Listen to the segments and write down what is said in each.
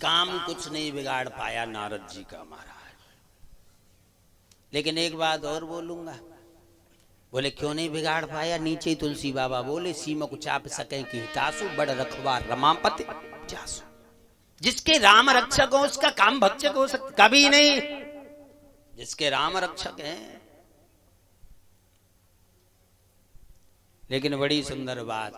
काम कुछ नहीं बिगाड़ पाया नारद जी का महाराज। लेकिन एक बात और बोलूंगा। बोले क्यों नहीं बिगाड़ पाया? नीचे तुलसी बाबा बोले सीमक चाप सके की तासु बड़ रखवार रमापति जासु। जिसके राम रक्षक हो उसका काम भक्षक हो सकता कभी नहीं। जिसके राम रक्षक हैं। लेकिन बड़ी सुंदर बात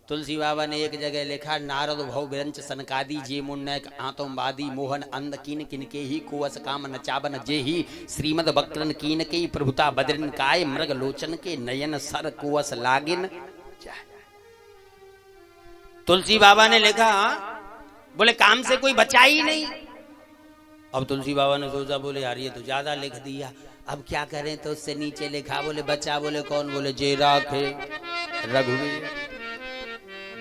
तुलसी बाबा ने एक जगह लिखा, नारद भव विरंच सनकादि जे मुन्नय आतंबादी मोहन अंध कीन किनके ही कुवस काम नचावन जे ही श्रीमद बक्रन कीन के प्रभुता बद्रिन काय मृग लोचन के नयन सर कुवस लागिन। तुलसी बाबा ने लिखा, बोले काम से कोई बचा ही नहीं। अब तुलसी बाबा ने सोचा, बोले यार ये तो ज्यादा लिख दिया, अब क्या करें? तो उससे नीचे लिखा, बोले बचा, बोले कौन? बोले जे राखे रघुवीर।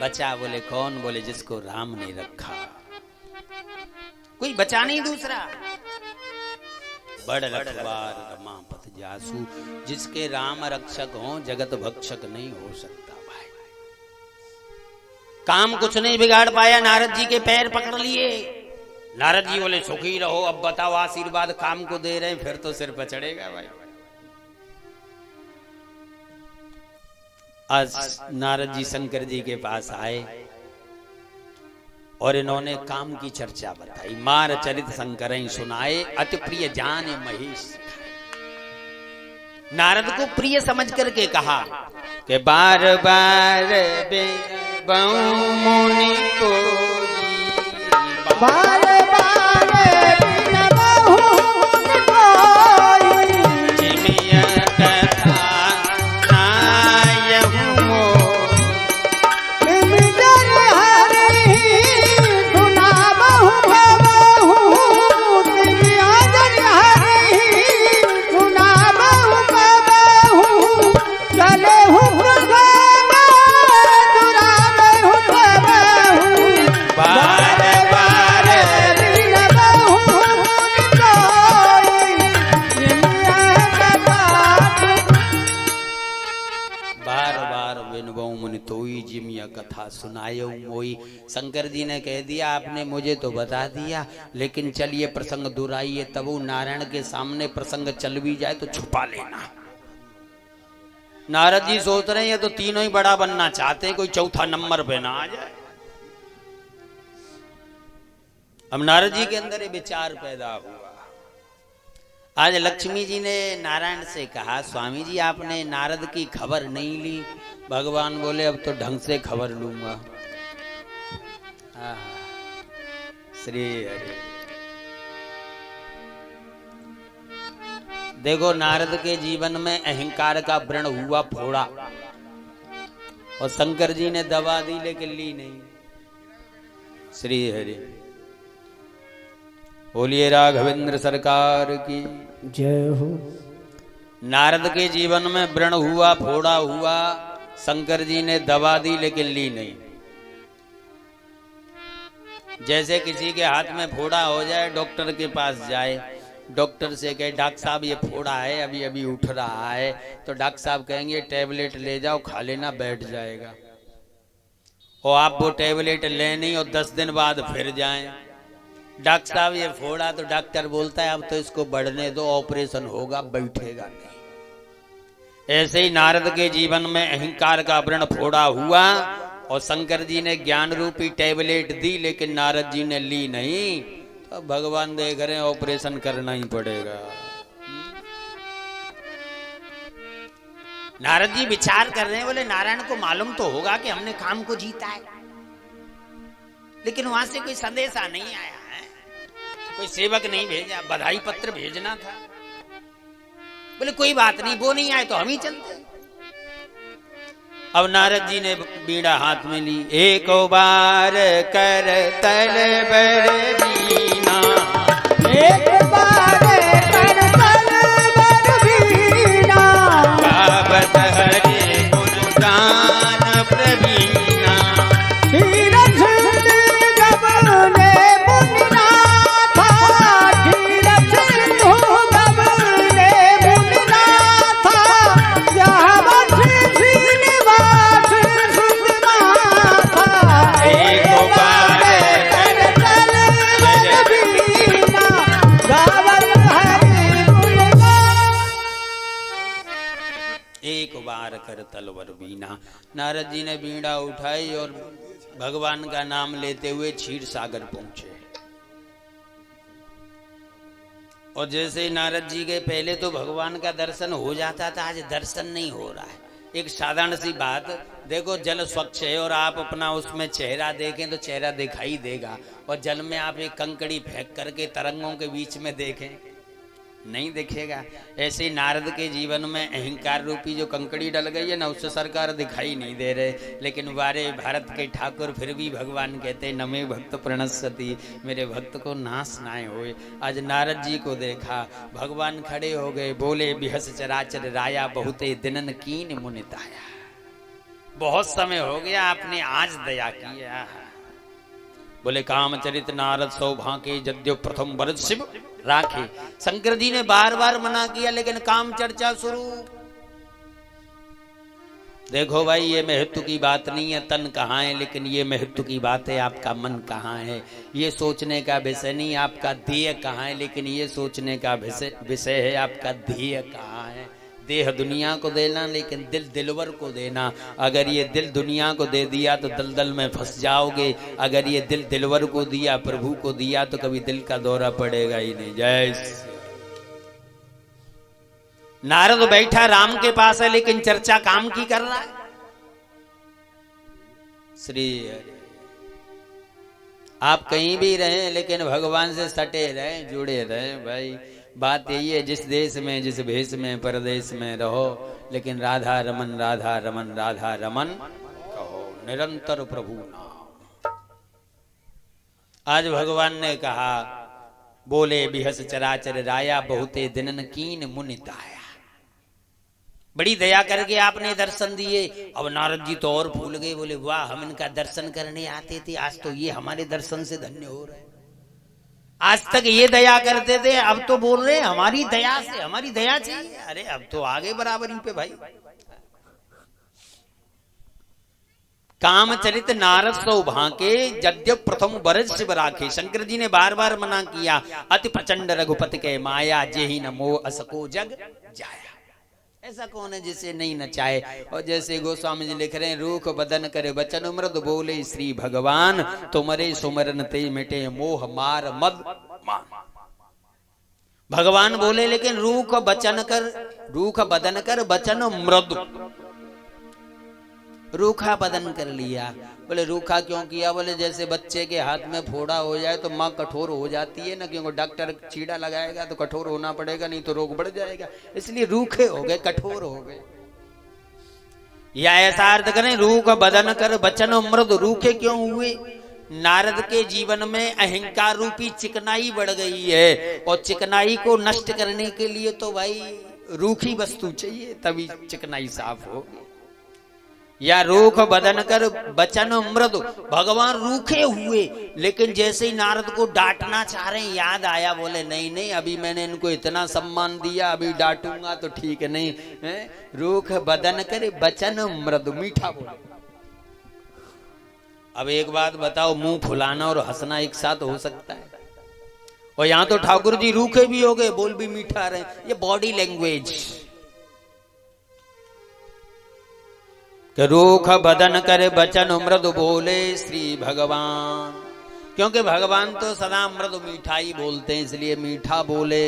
बचा बोले कौन? बोले जिसको राम ने रखा, कोई बचा नहीं दूसरा। बड़ रखवार रमापत जासु, जिसके राम रक्षक हो जगत भक्षक नहीं हो सकता भाई। काम कुछ नहीं बिगाड़ पाया। नारद जी के पैर पकड़ लिए। नारद जी बोले सुखी रहो, अब बताओ आशीर्वाद काम को दे रहे हैं, फिर तो सिर पर चढ़ेगा भाई। आज नारद जी शंकर जी के पास आए और इन्होंने काम की चर्चा बताई। मार चरित शंकर सुनाए, अति प्रिय जान महेश। नारद को प्रिय समझ करके कहा कि बार बार मुनि को बार कथा सुनायो मोई। शंकर जी ने कह दिया आपने मुझे तो बता दिया, लेकिन चलिए प्रसंग दोहराइए। तब वो नारायण के सामने प्रसंग चल भी जाए तो छुपा लेना। नारद जी सोच रहे हैं ये तो तीनों ही बड़ा बनना चाहते हैं, कोई चौथा नंबर पे ना आ जाए। अब नारद जी के अंदर ये विचार पैदा हुआ। आज लक्ष्मी जी ने नारायण से कहा, स्वामी जी आपने नारद की खबर नहीं ली। भगवान बोले अब तो ढंग से खबर लूंगा। श्री हरि। देखो नारद के जीवन में अहंकार का व्रण हुआ फोड़ा, और शंकर जी ने दबा दी लेकिन ली नहीं। श्री हरि। बोलिए राघवेंद्र सरकार की जय हो। नारद के जीवन में व्रण हुआ फोड़ा हुआ, शंकर जी ने दबा दी लेकिन ली नहीं। जैसे किसी के हाथ में फोड़ा हो जाए, डॉक्टर के पास जाए, डॉक्टर से कहे डॉक्टर साहब ये फोड़ा है अभी अभी उठ रहा है, तो डॉक्टर साहब कहेंगे टैबलेट ले जाओ खा लेना बैठ जाएगा। और आप वो टैबलेट ले नहीं और 10 दिन बाद फिर जाएं, डॉक्टर साहब ये फोड़ा, तो डॉक्टर बोलता है अब तो इसको बढ़ने दो, ऑपरेशन होगा, बैठेगा नहीं। ऐसे ही नारद के जीवन में अहंकार का व्रण फोड़ा हुआ, और शंकर जी ने ज्ञान रूपी टैबलेट दी लेकिन नारद जी ने ली नहीं। तो भगवान देख रहे हैं ऑपरेशन करना ही पड़ेगा। नारद जी विचार कर रहे हैं, बोले नारायण को मालूम तो होगा कि हमने काम को जीता है, लेकिन वहां से कोई संदेशा नहीं आया है, कोई सेवक नहीं भेजा, बधाई पत्र भेजना था। बोले कोई बात नहीं, वो नहीं आए तो हम ही चलते। अब नारद जी ने बीड़ा हाथ में ली, एक बार कर तल बर बीना, एक बार कर तल बर बीना, गावत हरि गुण गान प्रवीणा, तीरथ गबने मुनिनाथा, तीरथ गबने मुनिनाथा, यावत श्रीनिवास सुंदरनाथा, एक बार कर तल तलवर बीना। नारद जी ने बीड़ा उठाई और भगवान का नाम लेते हुए क्षीर सागर पहुंचे। और जैसे ही नारद जी के पहले तो भगवान का दर्शन हो जाता था, आज दर्शन नहीं हो रहा है। एक साधारण सी बात, देखो जल स्वच्छ है और आप अपना उसमें चेहरा देखें तो चेहरा दिखाई देगा, और जल में आप एक कंकड़ी फेंक करके तरंगों के बीच में देखें नहीं दिखेगा। ऐसे ही नारद के जीवन में अहंकार रूपी जो कंकड़ी डल गई है ना, उससे सरकार दिखाई नहीं दे रहे। लेकिन वारे भारत के ठाकुर फिर भी भगवान कहते नमे भक्त प्रणश्यति, मेरे भक्त को नाश नाय होए। आज नारद जी को देखा, भगवान खड़े हो गए, बोले बिहस चराचर राया बहुते दिनन कीन मुनिताया। बहुत समय हो गया, आपने आज दया किया। बोले कामचरित नारद सौभाग्य जद्यो प्रथम वर्ष शिव राखे। शंकर जी ने बार बार मना किया, लेकिन काम चर्चा शुरू। देखो भाई, ये महत्व की बात नहीं है तन कहाँ है, लेकिन ये महत्व की बात है आपका मन कहाँ है। ये सोचने का विषय नहीं आपका ध्येय कहाँ है, लेकिन ये सोचने का विषय है आपका ध्येय कहाँ है। देह दुनिया को देना, लेकिन दिल दिलवर को देना। अगर ये दिल दुनिया को दे दिया तो दलदल में फंस जाओगे। अगर ये दिल दिलवर को दिया, प्रभु को दिया, तो कभी दिल का दौरा पड़ेगा ही नहीं। जय नारद बैठा राम के पास है, लेकिन चर्चा काम की कर रहा है। श्री आप कहीं भी रहें, लेकिन भगवान से सटे रहें, जुड़े रहें भाई। बात यही है, जिस देश में जिस भेष में परदेश में रहो, लेकिन राधा रमन राधा रमन राधा रमन कहो, निरंतर प्रभु नाम। आज भगवान ने कहा, बोले बिहस चराचर राया बहुते दिनन कीन मुनिताया। बड़ी दया करके आपने दर्शन दिए। अब नारद जी तो और भूल गए, बोले वाह, हम इनका दर्शन करने आते थे, आज तो ये हमारे दर्शन से धन्य हो रहे। आज तक ये दया करते थे, अब तो बोल रहे हमारी दया से, हमारी दया चाहिए। अरे अब तो आगे बराबरी पे भाई। कामचरित नारद सौभाग्य जद्य प्रथम बरस शिव राखे। शंकर जी ने बार बार मना किया, अति प्रचंड रघुपति के माया, जेहि न मोह असको जग जाया। ऐसा कौन है जिसे नहीं नचाए। और जैसे गोस्वामी जी लिख रहे हैं, रूख बदन करे बचन मृद, बोले श्री भगवान तुमरे सुमरन ते मिटे मोह मार मद मान। भगवान बोले, लेकिन रूख बदन कर बचन मृद, रूखा बदन कर लिया। बोले रूखा क्यों किया? बोले जैसे बच्चे के हाथ में फोड़ा हो जाए तो माँ कठोर हो जाती है ना, क्योंकि डॉक्टर चीड़ा लगाएगा तो कठोर होना पड़ेगा, नहीं तो रोग बढ़ जाएगा। इसलिए रूखे हो गए, कठोर हो गए। या ऐसा अर्थ करें, रूख बदन कर बचन मृद। रूखे क्यों हुए? नारद के जीवन में अहंकार रूपी चिकनाई बढ़ गई है, और चिकनाई को नष्ट करने के लिए तो भाई रूखी वस्तु चाहिए, तभी चिकनाई साफ होगी। या रूख बदन कर बचन मृदु। भगवान रूखे हुए, लेकिन जैसे ही नारद को डांटना चाह रहे हैं, याद आया, बोले नहीं नहीं, अभी मैंने इनको इतना सम्मान दिया, अभी डांटूंगा तो ठीक नहीं है। रूख बदन कर बचन मृदु, मीठा बोले। अब एक बात बताओ, मुंह फुलाना और हंसना एक साथ हो सकता है? और यहां तो ठाकुर जी रूखे भी हो गए, बोल भी मीठा रहे। ये बॉडी लैंग्वेज। रूख बदन करे बचन मृदु, बोले श्री भगवान। क्योंकि भगवान तो सदा मृदु मीठा ही बोलते हैं, इसलिए मीठा बोले।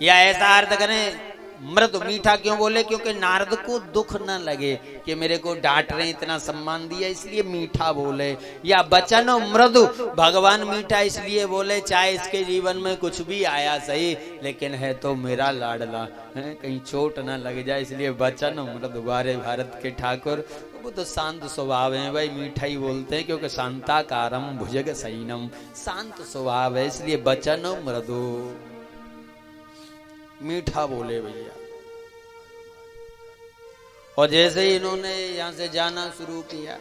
या ऐसा अर्थ करें, मृदु मीठा क्यों बोले? क्योंकि नारद को दुख न लगे कि मेरे को डांट रहे, इतना सम्मान दिया, इसलिए मीठा बोले। या बचन मृदु, भगवान मीठा इसलिए बोले, चाहे इसके जीवन में कुछ भी आया सही, लेकिन है तो मेरा लाडला है, कहीं चोट न लग जाए, इसलिए बचन मृदु। बारे भारत के ठाकुर वो तो शांत स्वभाव है भाई, मीठा ही बोलते हैं, क्योंकि शांताकारम भुजग सैनम, शांत स्वभाव है, इसलिए बचन मृदु, मीठा बोले भैया। और जैसे ही इन्होंने यहां से जाना शुरू किया,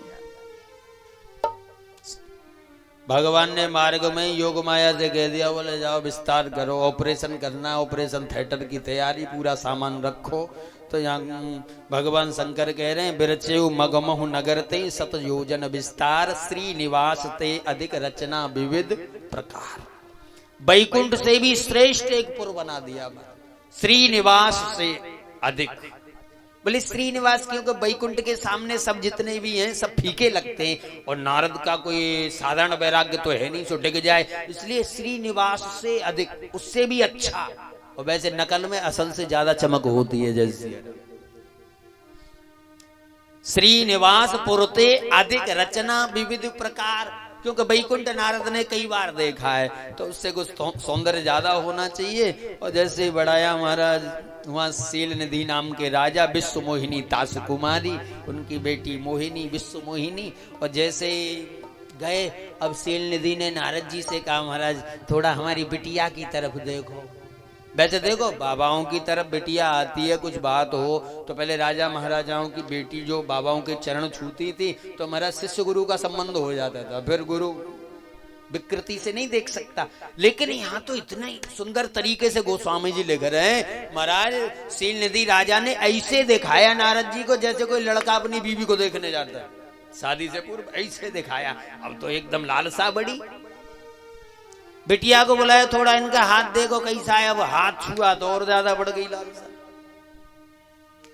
भगवान ने मार्ग में योग माया से कह दिया, बोले जाओ विस्तार करो, ऑपरेशन करना है, ऑपरेशन थिएटर की तैयारी, पूरा सामान रखो। तो यहाँ भगवान शंकर कह रहे हैं, बिरचेउ मगमहु नगर ते सत योजन विस्तार, श्रीनिवास ते अधिक रचना विविध प्रकार। बैकुंठ से भी श्रेष्ठ एक पुर बना दिया, श्रीनिवास से अधिक। बोले श्रीनिवास, क्योंकि वैकुंठ के सामने सब जितने भी हैं सब फीके लगते हैं, और नारद का कोई साधारण वैराग्य तो है नहीं सो डिग जाए, इसलिए श्रीनिवास से अधिक, उससे भी अच्छा, और वैसे नकल में असल से ज्यादा चमक होती है। जैसे श्रीनिवास पुरते अधिक रचना विविध प्रकार, क्योंकि वैकुंठ नारद ने कई बार देखा है, तो उससे कुछ सौंदर्य ज्यादा होना चाहिए। और जैसे बढ़ाया महाराज, वहां शील निधि नाम के राजा विश्व मोहिनी तासु कुमारी, उनकी बेटी मोहिनी विश्व मोहिनी, और जैसे गए, अब शील निधि ने नारद जी से कहा महाराज थोड़ा हमारी बिटिया की तरफ देखो। वैसे देखो बाबाओं की तरफ बिटिया आती है, कुछ बात हो तो पहले राजा महाराजाओं की बेटी जो बाबाओं के चरण छूती थी तो हमारा शिष्य गुरु का संबंध हो जाता था, फिर गुरु विकृति से नहीं देख सकता। लेकिन यहाँ तो इतना ही सुंदर तरीके से गोस्वामी जी लिख रहे हैं, महाराज शील निधि राजा ने ऐसे दिखाया नारद जी को जैसे कोई लड़का अपनी बीवी को देखने जाता है, शादी से पूर्व ऐसे दिखाया। अब तो एकदम लालसा बड़ी, बिटिया को बुलाया थोड़ा इनका हाथ देखो कैसा है, अब हाथ छुआ तो और ज्यादा बढ़ गई लालसा।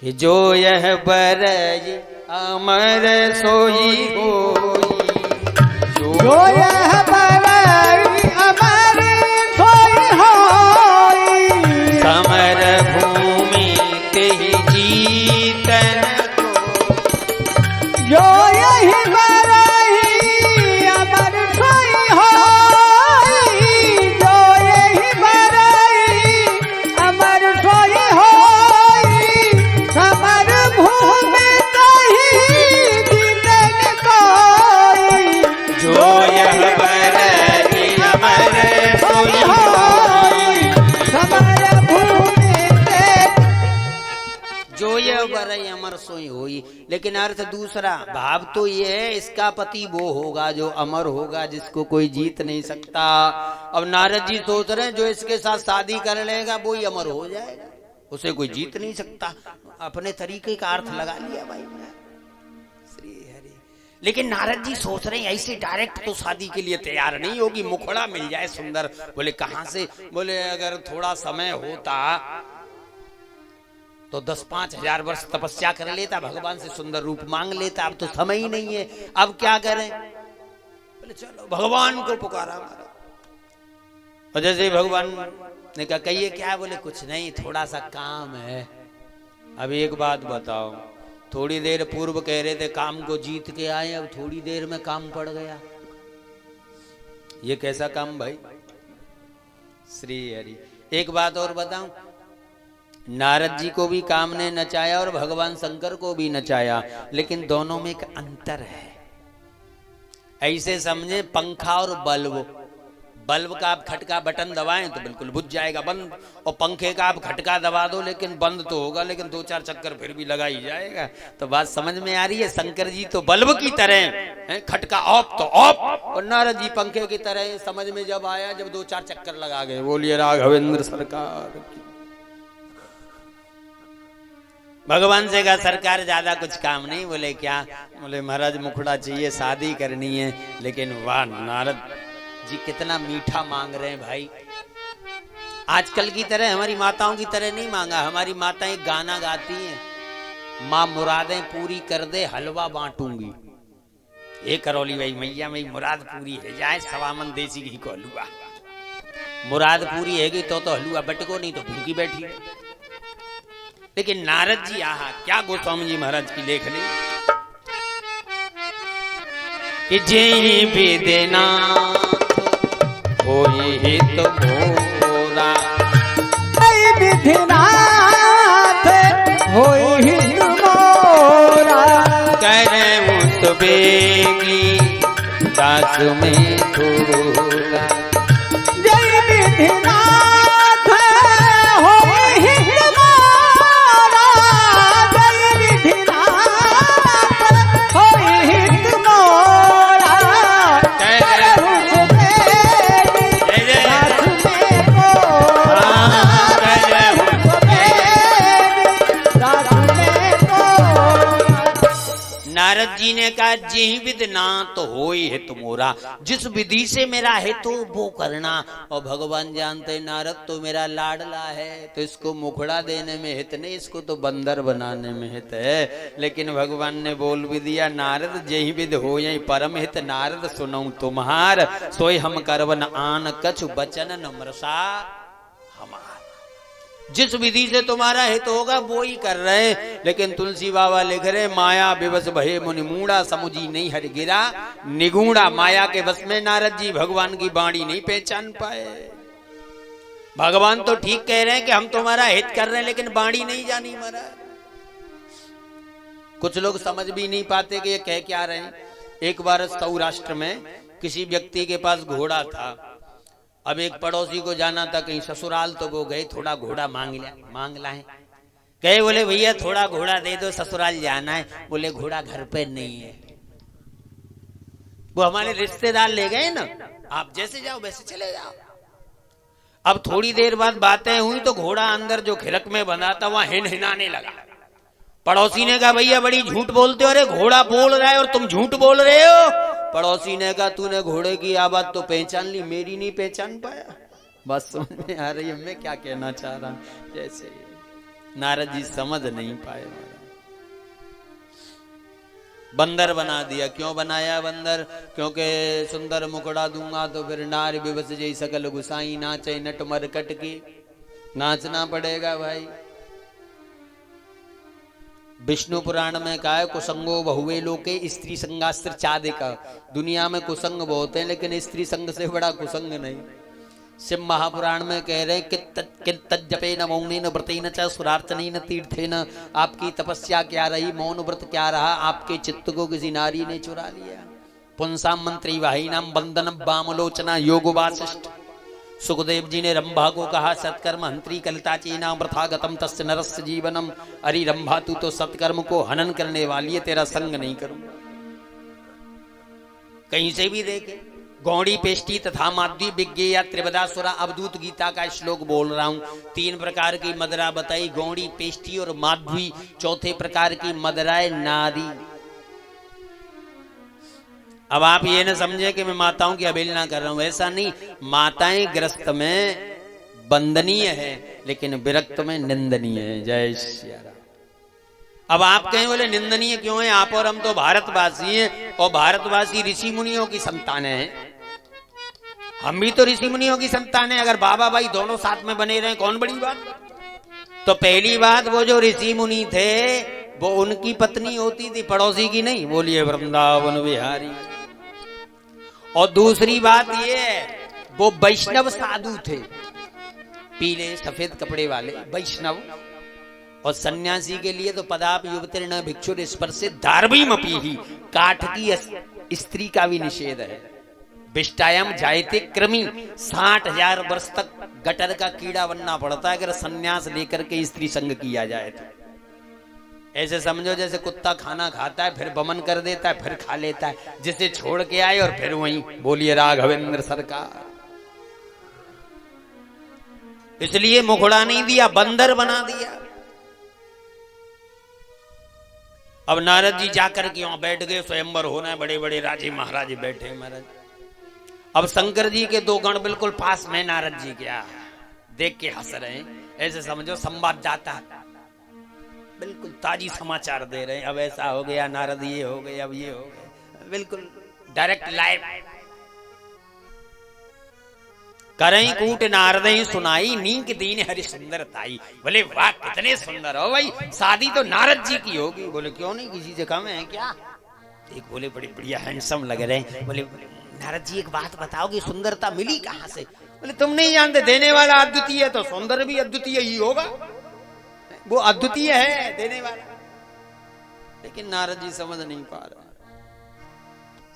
कि जो यह बरज अमर सोई होई, जो यह बरज अमर सोई होई, समर भूमि के जीतन को, जो यही बरज अमर सोई होई, जो यही बरज अमर सोई होई, समर भूमि कहीं जीतन कोई, जो यह बरज अमर सोई होई, समर भूमि के, जो यह बरई अमर सोई होई। लेकिन अर्थ दूसरा भाव तो ये है, इसका पति वो होगा जो अमर होगा, जिसको कोई जीत नहीं सकता। अब नारद जी सोच रहे हैं जो इसके साथ शादी कर लेगा वो ही अमर हो जाएगा, उसे कोई जीत नहीं सकता। अपने तरीके का अर्थ लगा लिया भाई मैं, श्री हरि। लेकिन नारद जी सोच रहे हैं ऐसे डायरेक्ट तो शादी के लिए तैयार नहीं होगी, मुखड़ा मिल जाए सुंदर। बोले कहां से? बोले अगर थोड़ा समय होता तो 10-5 हजार वर्ष तपस्या कर लेता, भगवान से सुंदर रूप मांग लेता, अब तो समय ही नहीं है, अब क्या करें? बोले चलो भगवान को पुकारा। और जैसे भगवान ने कहा कहिए क्या? बोले कुछ नहीं, थोड़ा सा काम है। अब एक बात बताओ, थोड़ी देर पूर्व कह रहे थे काम को जीत के आए, अब थोड़ी देर में काम पड़ गया, ये कैसा काम भाई? श्री हरि। एक बात और बताऊं, नारद जी को भी काम ने नचाया और भगवान शंकर को भी नचाया, लेकिन दोनों में एक अंतर है। ऐसे समझे पंखा और बल्ब, बल्ब का आप खटका बटन दबाएं तो बिल्कुल बुझ जाएगा बंद, और पंखे का आप खटका दबा दो लेकिन बंद तो होगा, लेकिन 2-4 चक्कर फिर भी लगा ही जाएगा। तो बात समझ में आ रही है? शंकर जी तो बल्ब की तरह हैं, खटका ऑफ तो ऑफ, और नारद जी पंखे की तरह। समझ में जब आया जब 2-4 चक्कर लगा गए। बोलिए राघवेंद्र सरकार की। भगवान से कहा सरकार ज्यादा कुछ काम नहीं। बोले क्या? बोले महाराज मुखड़ा चाहिए, शादी करनी है। लेकिन वाह नारद जी कितना मीठा मांग रहे हैं भाई। आजकल की तरह हमारी माताओं की तरह नहीं मांगा। हमारी माताएं गाना गाती हैं, माँ मुरादें पूरी कर दे हलवा बांटूंगी। ये करौली भाई मैया मेरी मुराद पूरी है जाए, 1.25 मन देसी घी को हलवा। मुराद पूरी हैगी तो हलवा बटको, नहीं तो भूखी बैठी। लेकिन नारद जी आहा क्या गोस्वामी जी महाराज की लेखनी कि जय विदेना होई हित मोरा, जय विधिनाथ होई हित मोरा, करे उस बेगी दास में थोड़ा। जय विधिनाथ होई हित मोरा, जय विधिनाथ होई हित मोरा, करे उस बेगी दास में मोरा, करे उस बेगी दास में मोरा। नारद जी जी ने कहा जी विध ना तो हो ही हित मोरा, जिस विधि से मेरा हित हो वो करना। और भगवान जानते नारद तो मेरा लाडला है, तो इसको मुखड़ा देने में हित नहीं, इसको तो बंदर बनाने में हित है। लेकिन भगवान ने बोल भी दिया नारद जही विध हो यही परम हित, नारद सुनऊं तुम्हार सोई हम करवन आन कछु बचन नम्रसा हमार। जिस विधि से तुम्हारा हित होगा वो ही कर रहे हैं। लेकिन तुलसी बाबा लिख रहे माया विवश भये मुनि मूढ़ा, समुझी नहीं हर गिरा निगूढ़ा। माया के बस में नारद जी भगवान की वाणी नहीं पहचान पाए। भगवान तो ठीक कह रहे हैं कि हम तुम्हारा हित कर रहे हैं, लेकिन वाणी नहीं जानी महाराज। कुछ लोग समझ भी नहीं पाते कि ये कह क्या रहे हैं। एक बार सौराष्ट्र में किसी व्यक्ति के पास घोड़ा था। अब एक पड़ोसी को जाना था कहीं ससुराल, तो वो गए थोड़ा घोड़ा मांग लाए। कहे बोले भैया थोड़ा घोड़ा दे दो, ससुराल जाना है। बोले घोड़ा घर पे नहीं है। वो हमारे रिश्तेदार ले गए ना, आप जैसे जाओ वैसे चले जाओ। अब थोड़ी देर बाद बातें हुई तो घोड़ा अंदर जो खिरक में बंधा था वहां हिनहिनाने लगा। पड़ोसी ने कहा भैया बड़ी झूठ बोलते हो, अरे घोड़ा बोल रहा है और तुम झूठ बोल रहे हो। पड़ोसी ने कहा तूने घोड़े की आवाज तो पहचान ली, मेरी नहीं पहचान पाया। बस समझ में आ रही है मैं क्या कहना चाह रहा हूं। जैसे नारद जी समझ नहीं पाए, बंदर बना दिया। क्यों बनाया बंदर? क्योंकि सुंदर मुखड़ा दूंगा तो फिर नार विवश जय सकल गुसाई, नाचे नट मरकट की, नाचना पड़ेगा भाई। विष्णु पुराण में कहा है कुसंगो बहुवे लोके स्त्री संगास्त्र चादिका। दुनिया में कुसंग बहुत है लेकिन स्त्री संग से बड़ा कुसंग नहीं। शिव महापुराण में कह रहे कि तज्जपे न मौने न व्रते न च सुरार्चने न तीर्थे न। आपकी तपस्या क्या रही, मौन व्रत क्या रहा, आपके चित्त को किसी नारी ने चुरा लिया। पुंसाम मंत्री वाही नाम बंदन बामलोचना योग वासिष्ठ। सुखदेव जी ने रंभा को कहा सत्कर्म हंत्री कलिता चीना वृथागतम तस्य नरस्य जीवनम। अरे रंभा तू तो सत्कर्म को हनन करने वाली है, तेरा संग नहीं करूंगा। कहीं से भी देखे गौड़ी पेष्टी तथा माध्वी विज्ञे या त्रिपदासुरा। अवधूत गीता का श्लोक बोल रहा हूं। 3 प्रकार की मदरा बताई, गौड़ी पेष्टी और माध्वी। चौथे प्रकार की मदराए नारी। अब आप ये न समझे कि मैं माताओं की अवहेलना कर रहा हूं, ऐसा नहीं। माताएं ग्रस्त में वंदनीय है लेकिन विरक्त में निंदनीय है। जय श्री राम। अब आप कहें बोले निंदनीय क्यों है? आप और हम तो भारतवासी हैं और भारतवासी ऋषि मुनियों की संतान हैं। हम भी तो ऋषि मुनियों की संतान है। अगर बाबा भाई दोनों साथ में बने रहे कौन बड़ी बात। तो पहली बात वो जो ऋषि मुनि थे वो उनकी पत्नी होती थी, पड़ोसी की नहीं। बोलिए वृंदावन बिहारी। और दूसरी बात ये वो वैष्णव साधु थे, पीले सफेद कपड़े वाले वैष्णव। और सन्यासी के लिए तो पदाप युवतीर्ण भिक्षुर स्पर्शे धार्मिमपि ही, काठ की स्त्री का भी निषेध है। विष्टायाम जायते क्रमी, 60,000 वर्ष तक गटर का कीड़ा बनना पड़ता है अगर सन्यास लेकर के स्त्री संग किया जाए तो। ऐसे समझो जैसे कुत्ता खाना खाता है फिर बमन कर देता है फिर खा लेता है, जिसे छोड़ के आए और फिर वहीं। बोलिए राघवेंद्र सरकार। इसलिए मुखड़ा नहीं दिया, बंदर बना दिया। अब नारद जी जाकर के वहां बैठ गए, स्वयंवर होना है, बड़े बड़े राजे महाराजे बैठे महाराज। अब शंकर जी के 2 गण बिल्कुल पास में, नारद जी क्या देख के हंस रहे हैं। ऐसे समझो संवाददाता बिल्कुल ताजी समाचार दे रहे हैं। अब ऐसा हो गया, नारद ये हो गए, अब ये हो गए, बिल्कुल डायरेक्ट लाइव। करई कूट नारद सुनाई, नीक दीन हरि सुंदरताई। बोले वाह कितने सुंदर हो भाई, शादी तो नारद जी की होगी। बोले क्यों नहीं, किसी से कम है क्या? एक बोले बड़े बढ़िया हैंडसम लग रहे हैं। बोले नारद जी एक बात बताओगे, सुंदरता मिली कहां से? बोले तुम नहीं जानते, देने वाला अद्वितीय है तो सुंदर भी अद्वितीय ही होगा। वो अद्वितीय है देने वाला। लेकिन नारद जी समझ नहीं पा रहे।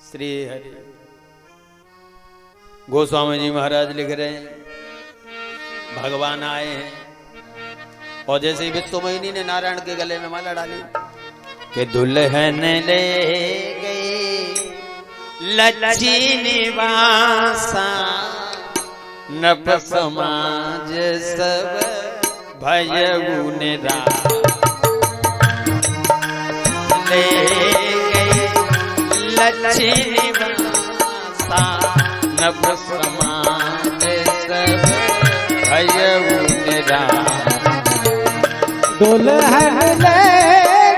श्री हरि गोस्वामी जी महाराज लिख रहे हैं भगवान आए हैं और जैसे ही विश्वमोहिनी ने नारायण के गले में माला डाली कि दुल्हन ले गए लच्छी निवासा, नभ समाज सब भयउ निराश। ले गए लक्ष्मी वासा नभ समान सब भयउ निराला। दुल्हन ले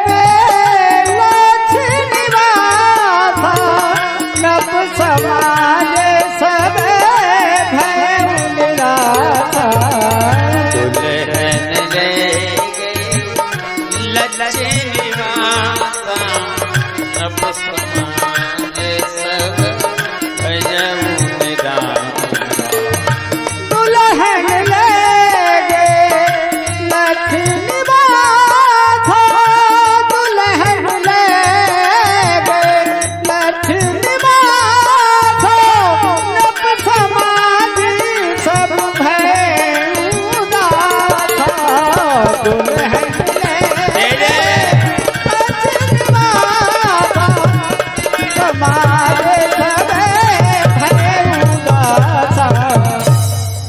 गए लक्ष्मी वासा नभ समान सब भयउ निराला। दुल्हन ले गए लक्ष्मी वासा नभ समान सब भयउ निराला। दुल्हन ले गए लक्ष्मी वासा दुल्हन ले गए लक्ष्मी वासा नभ समान सब भयउ दासा। दुल्हन ले गए लक्ष्मी वासा समाज सब भयउ दासा।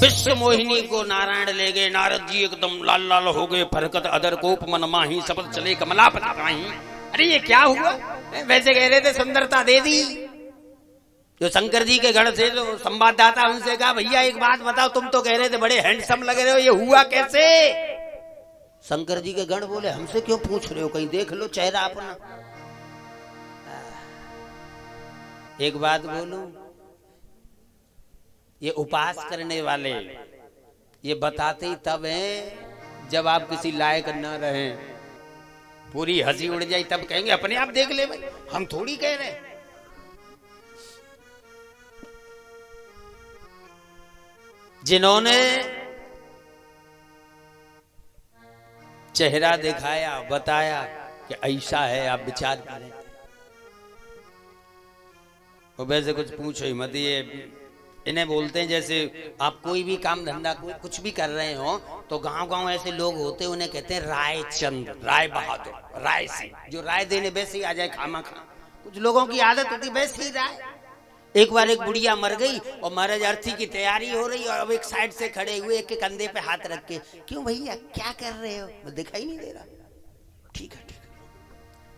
विश्व मोहिनी को नारायण ले गए, नारद जी एकदम लाल लाल हो गए, फरकत अदर कोप मन माही, शपथ चले कमलापति माही। अरे ये क्या हुआ? वैसे कह रहे थे सुंदरता दे दी। जो शंकर जी के गढ़ से जो संवाददाता उनसे कहा भैया एक बात बताओ, तुम तो कह रहे थे बड़े हैंडसम लग रहे हो, ये हुआ कैसे? शंकर जी के गढ़ बोले हमसे क्यों पूछ रहे हो, कहीं देख लो चेहरा अपना। एक बात बोलूं, ये उपास करने वाले ये बताते ही तब हैं जब आप किसी लायक न रहें, पूरी हंसी उड़ जाए तब कहेंगे अपने आप देख ले भाई, हम थोड़ी कह रहे हैं। जिन्होंने चेहरा दिखाया, बताया कि ऐसा है, आप विचार करें। वो वैसे कुछ पूछो ही मत, ये इन्हें बोलते हैं जैसे आप कोई भी काम धंधा कुछ भी कर रहे हो तो गांव गांव ऐसे लोग होते हैं, उन्हें कहते हैं रायचंद, राय बहादुर, राय सिंह, जो राय देने वैसे ही आ जाए खामा खा। कुछ लोगों की आदत होती वैसे ही राय। एक बार एक बुढ़िया मर गई और महाराज अर्थी की तैयारी हो रही, और अब एक साइड से खड़े हुए एक के कंधे पे हाथ रख के, क्यों भैया क्या कर रहे हो? दिखाई नहीं दे रहा। ठीक है ठीक है।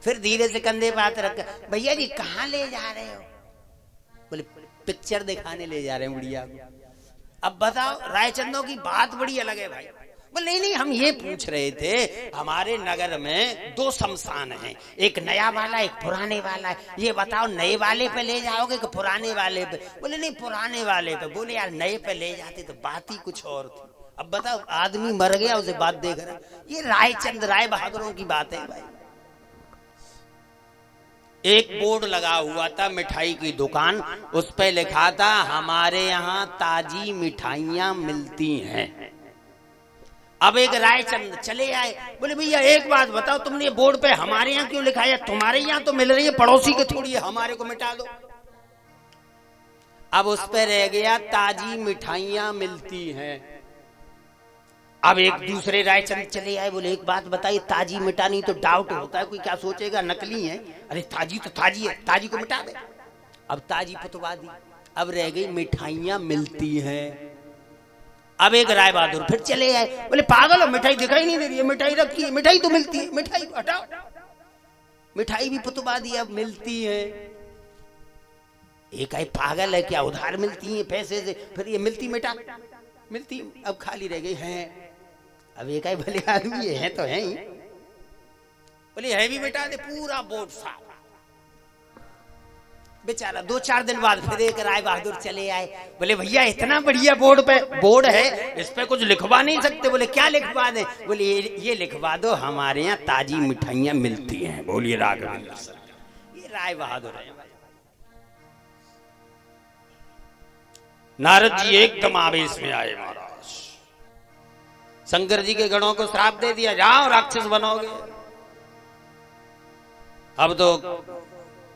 फिर धीरे से कंधे पे हाथ रख कर, भैया जी कहाँ ले जा रहे हो? बोले पिक्चर दिखाने ले जा रहे हैं बुढ़िया को। अब बताओ, रायचंदों की बात बड़ी अलग है भाई। बोले नहीं नहीं, हम ये पूछ रहे थे हमारे नगर में 2 शमशान हैं, एक नया वाला एक पुराने वाला है, ये बताओ नए वाले पे ले जाओगे कि पुराने वाले पे? बोले नहीं पुराने वाले पे। बोले यार नए पे ले जाते तो बात ही कुछ और थी। अब बताओ, आदमी मर गया उसे बात देख रहा, ये रायचंद राय बहादुरों की बात है भाई। एक बोर्ड लगा हुआ था मिठाई की दुकान, उस पे लिखा था हमारे यहाँ ताजी मिठाइयां मिलती हैं। अब एक रायचंद चले आए, बोले भैया एक बात बताओ, तुमने ये बोर्ड पे हमारे यहाँ क्यों लिखा है? तुम्हारे यहाँ तो मिल रही है, पड़ोसी के थोड़ी है, हमारे को मिटा दो। अब उस पे रह गया ताजी मिठाइयां मिलती हैं। अब एक दूसरे रायचंद चले आए, बोले एक बात बताइए, ताजी मिटा नहीं तो डाउट होता है, कोई क्या सोचेगा नकली है। अरे ताजी तो ताजी है, ताजी को मिटा दे। अब ताजी पुतवा दी, अब रह गई मिठाइयां मिलती हैं। अब एक राय बहादुर फिर चले आए, बोले पागल हो, मिठाई दिखाई नहीं दे रही है, मिठाई रखी है, मिठाई तो मिलती है, मिठाई को हटाओ। मिठाई भी पुतवा दी, अब मिलती है। एक आई पागल है क्या, उधार मिलती है पैसे से, फिर ये मिलती मिटा मिलती, अब खाली रह गई है। अब एक आई भले आदमी है तो है ही, बोले है भी मिटा दे, पूरा बोर्ड साफ। बेचारा 2-4 दिन बाद फिर एक राय बहादुर चले आए, बोले भैया इतना बढ़िया बोर्ड है, इस पे कुछ लिखवा नहीं सकते? बोले क्या लिखवा दें? बोले ये लिखवा दो हमारे यहाँ ताजी मिठाइयां मिलती हैं। बोलिए राघवेंद्र सर, ये राय बहादुर है। नारद जी एकदम आवेश में आए, महाराज शंकर जी के गणों को श्राप दे दिया, जाओ राक्षस बनोगे। अब तो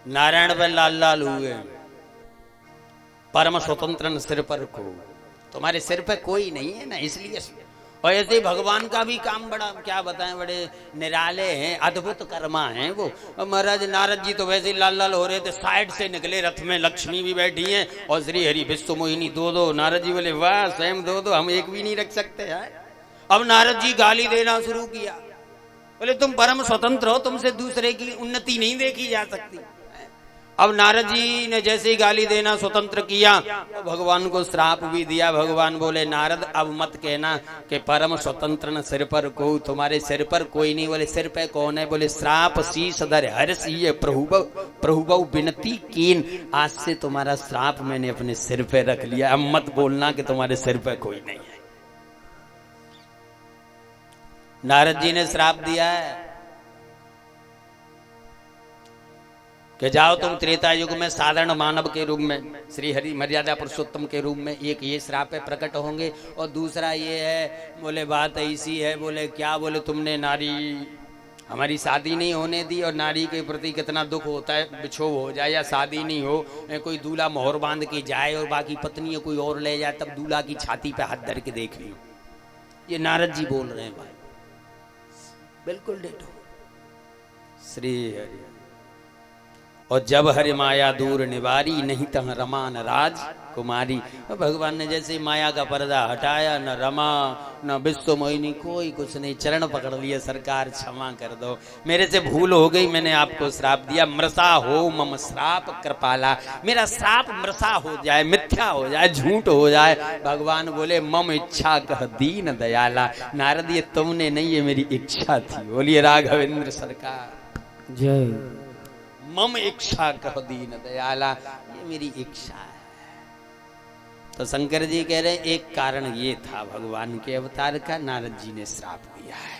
नारायण पे लाल लाल हुए, परम स्वतंत्र सिर पर को, तुम्हारे सिर पे कोई नहीं है ना, इसलिए। और ऐसे भगवान का भी काम बड़ा क्या बताएं, बड़े निराले हैं, अद्भुत कर्मा हैं वो। महाराज नारद जी तो वैसे ही लाल लाल हो रहे थे, साइड से निकले, रथ में लक्ष्मी भी बैठी हैं और श्री हरि विश्व मोहिनी 2-2। नारद जी बोले वाह स्वयं 2-2, हम एक भी नहीं रख सकते हैं। अब नारद जी गाली देना शुरू किया, बोले तुम परम स्वतंत्र हो, तुमसे दूसरे की उन्नति नहीं देखी जा सकती। अब नारद जी ने जैसे ही गाली देना स्वतंत्र किया तो भगवान को श्राप भी दिया। भगवान बोले नारद अब मत कहना कि परम स्वतंत्र न सिर पर को, तुम्हारे सिर पर कोई नहीं। बोले सिर पे कौन है? बोले श्राप शीश धर हर्ष ये प्रभु विनती कीन, आज से तुम्हारा श्राप मैंने अपने सिर पे रख लिया, अब मत बोलना कि तुम्हारे सिर पे कोई नहीं है। नारद जी ने श्राप दिया है कि जाओ तुम त्रेता युग में साधारण मानव के रूप में, श्री हरि मर्यादा पुरुषोत्तम के रूप में, एक ये श्राप है प्रकट होंगे। और दूसरा ये है, बोले बात ऐसी है, बोले क्या? बोले तुमने नारी हमारी शादी नहीं होने दी, और नारी के प्रति कितना दुख होता है, बिछोह हो जाए या शादी नहीं हो, कोई दूल्हा मोहर बांध के जाए और बाकी पत्नी कोई और ले जाए, तब दूल्हा की छाती पे हाथ धर के देख लियो। ये नारद जी बोल रहे हैं भाई, बिल्कुल डेटो श्री हरि। और जब हरि माया दूर निवारी, नहीं तह रमा न राज कुमारी। भगवान ने जैसे माया का पर्दा हटाया, न रमा न विश्व मोहिनी, कोई कुछ नहीं, चरण पकड़ लिए, सरकार क्षमा कर दो, मेरे से भूल हो गई, मैंने आपको श्राप दिया। मृषा हो मम श्राप कृपाला, मेरा श्राप मृषा हो जाए, मिथ्या हो जाए, झूठ हो जाए। भगवान बोले मम इच्छा कह दीन दयाला। नारद ये तुमने नहीं, ये मेरी इच्छा थी। बोलिए राघवेंद्र सरकार जय। मम इच्छा कह दीन दयाला, ये मेरी इच्छा है। तो शंकर जी कह रहे एक कारण ये था भगवान के अवतार का, नारद जी ने श्राप दिया है।